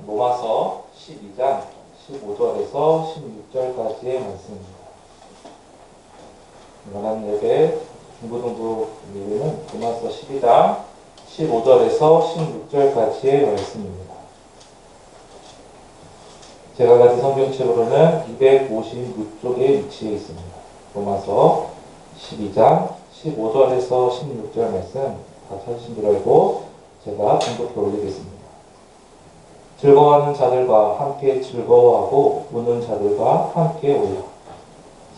로마서 12장 15절에서 16절까지의 말씀입니다. 하나님 예배 중고등부 예배는 로마서 12장 15절에서 16절까지의 말씀입니다. 제가 가진 성경책으로는 256쪽에 위치해 있습니다. 로마서 12장 15절에서 16절 말씀 다 찾으신 줄 알고 제가 공독해 올리겠습니다. 즐거워하는 자들과 함께 즐거워하고 우는 자들과 함께 울라.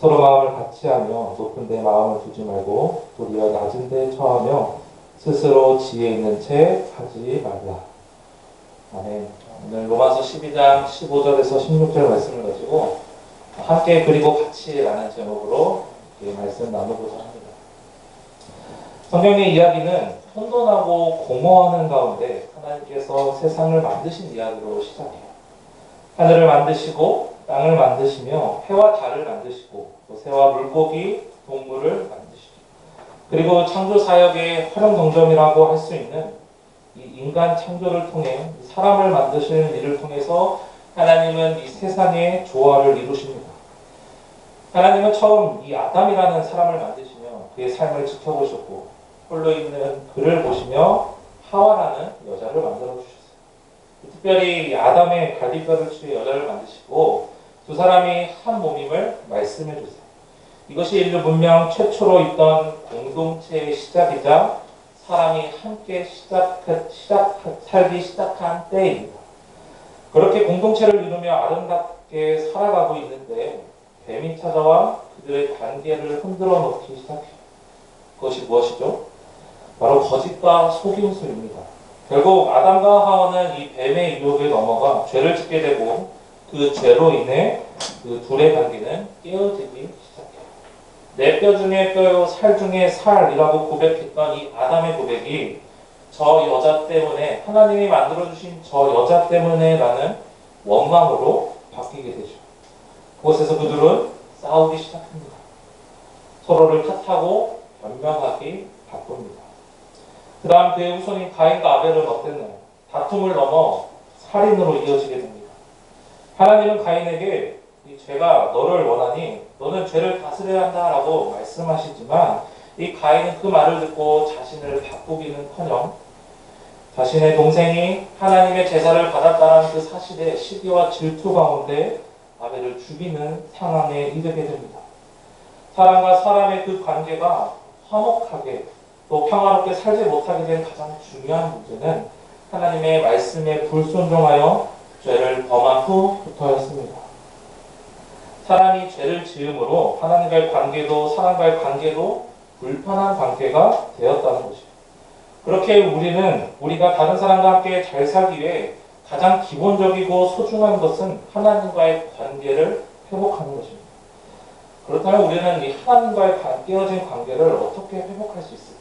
서로 마음을 같이하며 높은 데 마음을 두지 말고 도리어 낮은 데 처하며 스스로 지혜 있는 채 하지 말라. 아멘. 오늘 로마서 12장 15절에서 16절 말씀을 가지고 함께 그리고 같이라는 제목으로 말씀 나누고자 합니다. 성경의 이야기는 혼돈하고 공허하는 가운데 하나님께서 세상을 만드신 이야기로 시작해요. 하늘을 만드시고 땅을 만드시며 해와 달을 만드시고 또 새와 물고기, 동물을 만드시고 그리고 창조 사역의 활용정점이라고 할 수 있는 이 인간 창조를 통해 사람을 만드시는 일을 통해서 하나님은 이 세상의 조화를 이루십니다. 하나님은 처음 이 아담이라는 사람을 만드시며 그의 삶을 지켜보셨고 홀로 있는 그를 보시며 하와라는 여자를 만들어 주셨어요. 특별히 아담의 갈비뼈를 취해 여자를 만드시고 두 사람이 한 몸임을 말씀해 주세요. 이것이 인류 문명 최초로 있던 공동체의 시작이자 사람이 함께 살기 시작한 때입니다. 그렇게 공동체를 이루며 아름답게 살아가고 있는데 뱀이 찾아와 그들의 관계를 흔들어 놓기 시작해요. 그것이 무엇이죠? 바로 거짓과 속임수입니다. 결국 아담과 하와는 이 뱀의 유혹에 넘어가 죄를 짓게 되고 그 죄로 인해 그 둘의 관계는 깨어지기 시작해요. 내 뼈 중에 뼈요 살 중에 살이라고 고백했던 이 아담의 고백이 저 여자 때문에 하나님이 만들어주신 저 여자 때문에 라는 원망으로 바뀌게 되죠. 그곳에서 그들은 싸우기 시작합니다. 서로를 탓하고 변명하기 바쁩니다. 그 다음 그의 후손인 가인과 아벨은 어땠나요? 다툼을 넘어 살인으로 이어지게 됩니다. 하나님은 가인에게 이 죄가 너를 원하니 너는 죄를 다스려야 한다라고 말씀하시지만 이 가인은 그 말을 듣고 자신을 바꾸기는커녕 자신의 동생이 하나님의 제사를 받았다는 그 사실에 시기와 질투 가운데 아벨을 죽이는 상황에 이르게 됩니다. 사람과 사람의 그 관계가 화목하게 또 평화롭게 살지 못하게 된 가장 중요한 문제는 하나님의 말씀에 불순종하여 죄를 범한 후부터였습니다. 사람이 죄를 지음으로 하나님과의 관계도 사람과의 관계도 불편한 관계가 되었다는 것이죠. 그렇게 우리가 다른 사람과 함께 잘 살기 위해 가장 기본적이고 소중한 것은 하나님과의 관계를 회복하는 것입니다. 그렇다면 우리는 이 하나님과의 깨어진 관계를 어떻게 회복할 수 있을까?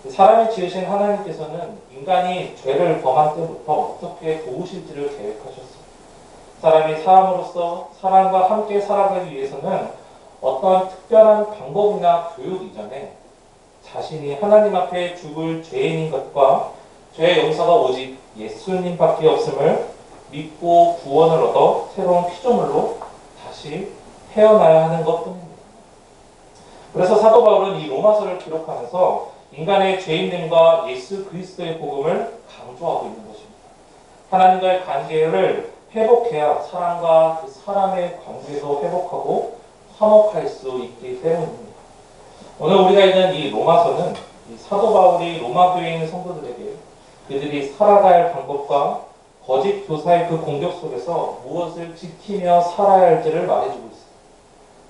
사람이 지으신 하나님께서는 인간이 죄를 범한 때부터 어떻게 도우실지를 계획하셨어요. 사람이 사람으로서 사람과 함께 살아가기 위해서는 어떤 특별한 방법이나 교육 이전에 자신이 하나님 앞에 죽을 죄인인 것과 죄의 용서가 오직 예수님밖에 없음을 믿고 구원을 얻어 새로운 피조물로 다시 태어나야 하는 것뿐입니다. 그래서 사도 바울은 이 로마서를 기록하면서 인간의 죄인됨과 예수 그리스도의 복음을 강조하고 있는 것입니다. 하나님과의 관계를 회복해야 사람과 그 사람의 관계도 회복하고 화목할 수 있기 때문입니다. 오늘 우리가 읽는 이 로마서는 이 사도 바울이 로마 교회에 있는 성도들에게 그들이 살아갈 방법과 거짓 교사의 그 공격 속에서 무엇을 지키며 살아야 할지를 말해주고 있습니다.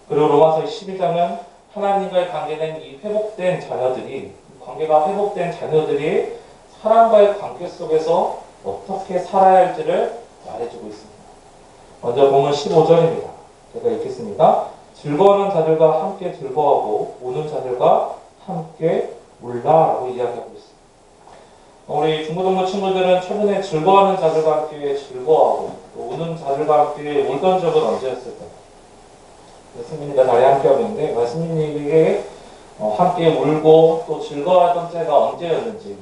그리고 로마서 12장은 하나님과의 관계된 이 회복된 자녀들이 관계가 회복된 자녀들이 사람과의 관계 속에서 어떻게 살아야 할지를 말해주고 있습니다. 먼저 본문 15절입니다. 제가 읽겠습니다. 즐거워하는 자들과 함께 즐거워하고 우는 자들과 함께 울라라고 이야기하고 있습니다. 우리 중고등부 친구들은 최근에 즐거워하는 자들과 함께 즐거워하고 또 우는 자들과 함께 울던 적은 언제였을까요? 승민이가 다리 함께하고 있는데 승민이에게 함께 울고 또 즐거워하던 때가 언제였는지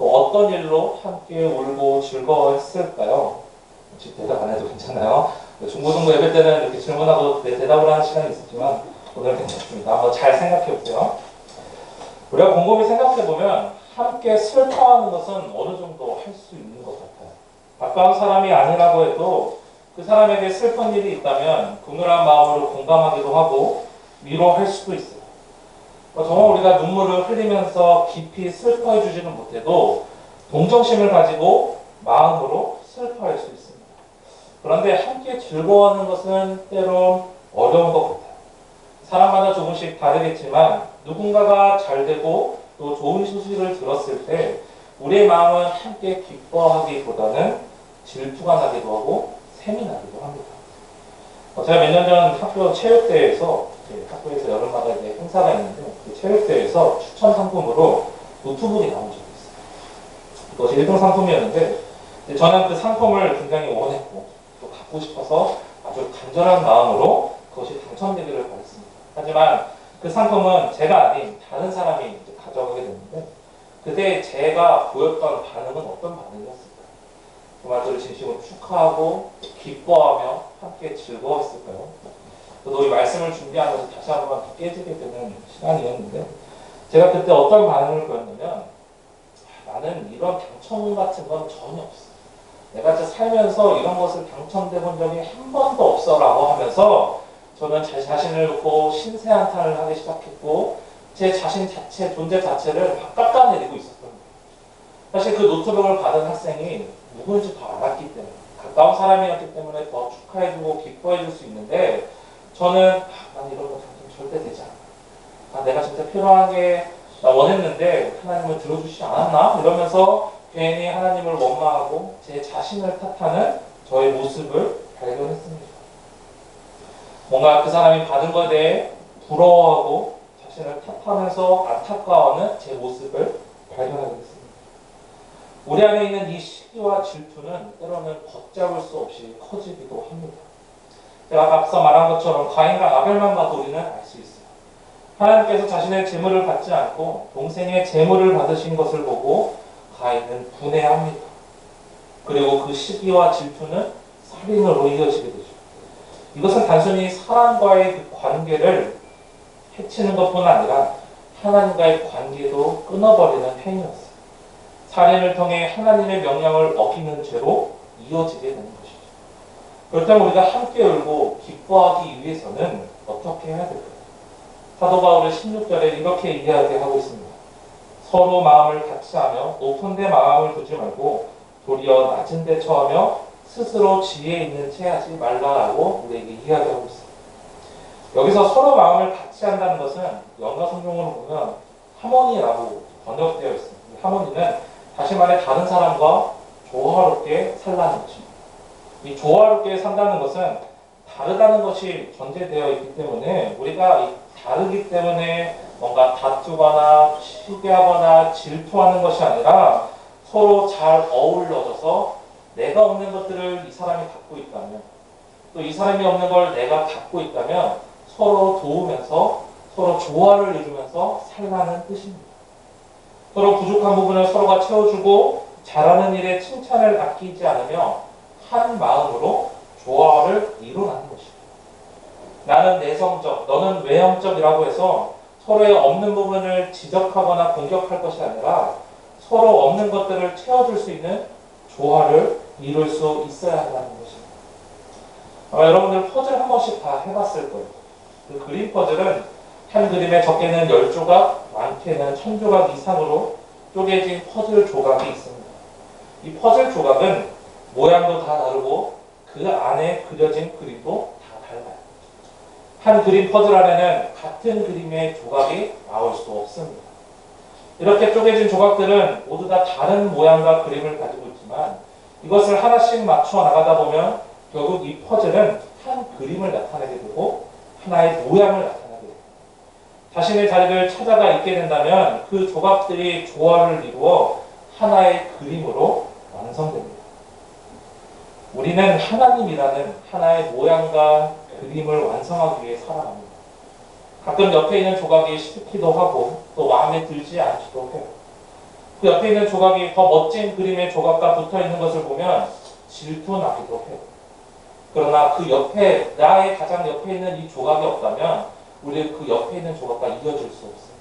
또 어떤 일로 함께 울고 즐거워했을까요? 혹시 대답 안 해도 괜찮아요? 중고등부 예배 때는 이렇게 질문하고 대답을 하는 시간이 있었지만 오늘 괜찮습니다. 한번 잘 생각해 보세요. 우리가 곰곰이 생각해 보면 함께 슬퍼하는 것은 어느 정도 할 수 있는 것 같아요. 가까운 사람이 아니라고 해도 그 사람에게 슬픈 일이 있다면 긍휼한 마음으로 공감하기도 하고 위로할 수도 있어요. 정말 우리가 눈물을 흘리면서 깊이 슬퍼해 주지는 못해도 동정심을 가지고 마음으로 슬퍼할 수 있습니다. 그런데 함께 즐거워하는 것은 때론 어려운 것 같아요. 사람마다 조금씩 다르겠지만 누군가가 잘 되고 또 좋은 소식을 들었을 때 우리의 마음은 함께 기뻐하기보다는 질투가 나기도 하고 샘이 나기도 합니다. 제가 몇 년 전 학교 체육대회에서 학교에서 여름마다 이제 행사가 있는데 그 체육대회에서 추천 상품으로 노트북이 나온 적이 있어요. 그것이 1등 상품이었는데 저는 그 상품을 굉장히 원했고 또 갖고 싶어서 아주 간절한 마음으로 그것이 당첨되기를 바랐습니다. 하지만 그 상품은 제가 아닌 다른 사람이 이제 가져가게 됐는데 그때 제가 보였던 반응은 어떤 반응이었을까요? 정말 저를 진심으로 축하하고 기뻐하며 함께 즐거웠을까요? 저도 이 말씀을 준비하면서 다시 한번 깨지게 되는 시간이었는데 제가 그때 어떤 반응을 보였냐면 나는 이런 당첨 같은 건 전혀 없어. 내가 진짜 살면서 이런 것을 당첨돼 본 적이 한 번도 없어 라고 하면서 저는 제 자신을 놓고 신세한탄을 하기 시작했고 제 자신 자체, 존재 자체를 막 깎아내리고 있었던 거예요. 사실 그 노트북을 받은 학생이 누구인지 더 알았기 때문에 가까운 사람이었기 때문에 더 축하해주고 기뻐해줄 수 있는데 저는 난 이런 거 당첨 절대 되지 않아. 내가 진짜 필요한 게 나 원했는데 하나님은 들어주시지 않았나? 이러면서 괜히 하나님을 원망하고 제 자신을 탓하는 저의 모습을 발견했습니다. 뭔가 그 사람이 받은 것에 대해 부러워하고 자신을 탓하면서 안타까워하는 제 모습을 발견하게 됐습니다. 우리 안에 있는 이 시기와 질투는 때로는 걷잡을 수 없이 커지기도 합니다. 제가 앞서 말한 것처럼 가인과 아벨만 봐도 우리는 알 수 있어요. 하나님께서 자신의 재물을 받지 않고 동생의 재물을 받으신 것을 보고 가인은 분해합니다. 그리고 그 시기와 질투는 살인으로 이어지게 되죠. 이것은 단순히 사람과의 그 관계를 해치는 것뿐 아니라 하나님과의 관계도 끊어버리는 행위였어요. 살인을 통해 하나님의 명령을 어기는 죄로 이어지게 되는 것이죠. 그렇다면 우리가 함께 울고 기뻐하기 위해서는 어떻게 해야 될까요? 사도 바울은 16절에 이렇게 이야기하고 있습니다. 서로 마음을 같이 하며 높은 데 마음을 두지 말고 도리어 낮은 데 처하며 스스로 지혜 있는 채 하지 말라라고 우리에게 이야기하고 있습니다. 여기서 서로 마음을 같이 한다는 것은 영어 성경으로 보면 하모니라고 번역되어 있습니다. 하모니는 다시 말해 다른 사람과 조화롭게 살라는 것입니다. 이 조화롭게 산다는 것은 다르다는 것이 전제되어 있기 때문에 우리가 이 다르기 때문에 뭔가 다투거나 시기하거나 질투하는 것이 아니라 서로 잘 어울려져서 내가 없는 것들을 이 사람이 갖고 있다면 또 이 사람이 없는 걸 내가 갖고 있다면 서로 도우면서 서로 조화를 이루면서 살라는 뜻입니다. 서로 부족한 부분을 서로가 채워주고 잘하는 일에 칭찬을 아끼지 않으며 한 마음으로 조화를 이루라는 것입니다. 나는 내성적, 너는 외형적이라고 해서 서로의 없는 부분을 지적하거나 공격할 것이 아니라 서로 없는 것들을 채워줄 수 있는 조화를 이룰 수 있어야 한다는 것입니다. 여러분들 퍼즐 한 번씩 다 해봤을 거예요. 그 그림 퍼즐은 한 그림에 적게는 10조각, 많게는 1000조각 이상으로 쪼개진 퍼즐 조각이 있습니다. 이 퍼즐 조각은 모양도 다 다르고 그 안에 그려진 그림도 다 달라요. 한 그림 퍼즐 안에는 같은 그림의 조각이 나올 수 없습니다. 이렇게 쪼개진 조각들은 모두 다 다른 모양과 그림을 가지고 있지만 이것을 하나씩 맞춰 나가다 보면 결국 이 퍼즐은 한 그림을 나타내게 되고 하나의 모양을 나타내게 됩니다. 자신의 자리를 찾아가 있게 된다면 그 조각들이 조화를 이루어 하나의 그림으로 완성됩니다. 우리는 하나님이라는 하나의 모양과 그림을 완성하기 위해 살아갑니다. 가끔 옆에 있는 조각이 싫기도 하고 또 마음에 들지 않기도 해요. 그 옆에 있는 조각이 더 멋진 그림의 조각과 붙어 있는 것을 보면 질투나기도 해요. 그러나 그 옆에, 나의 가장 옆에 있는 이 조각이 없다면 우리는 그 옆에 있는 조각과 이어질 수 없습니다.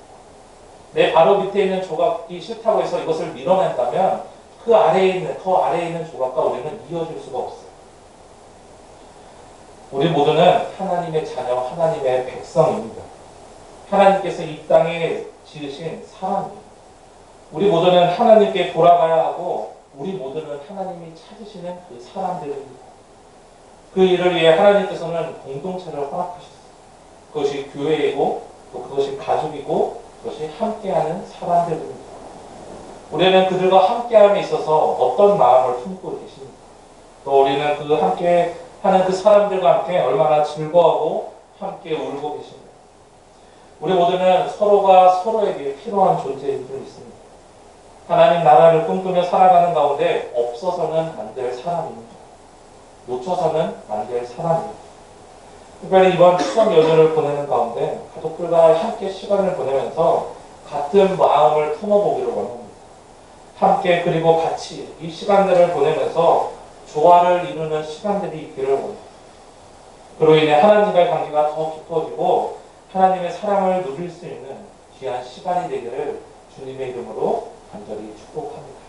내 바로 밑에 있는 조각이 싫다고 해서 이것을 밀어낸다면 그 아래에 있는, 더 아래에 있는 조각과 우리는 이어질 수가 없어요. 우리 모두는 하나님의 자녀, 하나님의 백성입니다. 하나님께서 이 땅에 지으신 사람입니다. 우리 모두는 하나님께 돌아가야 하고 우리 모두는 하나님이 찾으시는 그 사람들입니다. 그 일을 위해 하나님께서는 공동체를 허락하셨어요. 그것이 교회이고 또 그것이 가족이고 그것이 함께하는 사람들입니다. 우리는 그들과 함께함에 있어서 어떤 마음을 품고 계십니까? 또 우리는 그 함께하는 그 사람들과 함께 얼마나 즐거워하고 함께 울고 계십니까? 우리 모두는 서로가 서로에게 필요한 존재인들 있습니다. 하나님 나라를 꿈꾸며 살아가는 가운데 없어서는 안 될 사람입니다. 놓쳐서는 안 될 사람입니다. 특별히 이번 추석 연휴를 보내는 가운데 가족들과 함께 시간을 보내면서 같은 마음을 품어보기를 원합니다. 함께 그리고 같이 이 시간들을 보내면서 조화를 이루는 시간들이 있기를 원합니다. 그로 인해 하나님과의 관계가 더 깊어지고 하나님의 사랑을 누릴 수 있는 귀한 시간이 되기를 주님의 이름으로 간절히 축복합니다.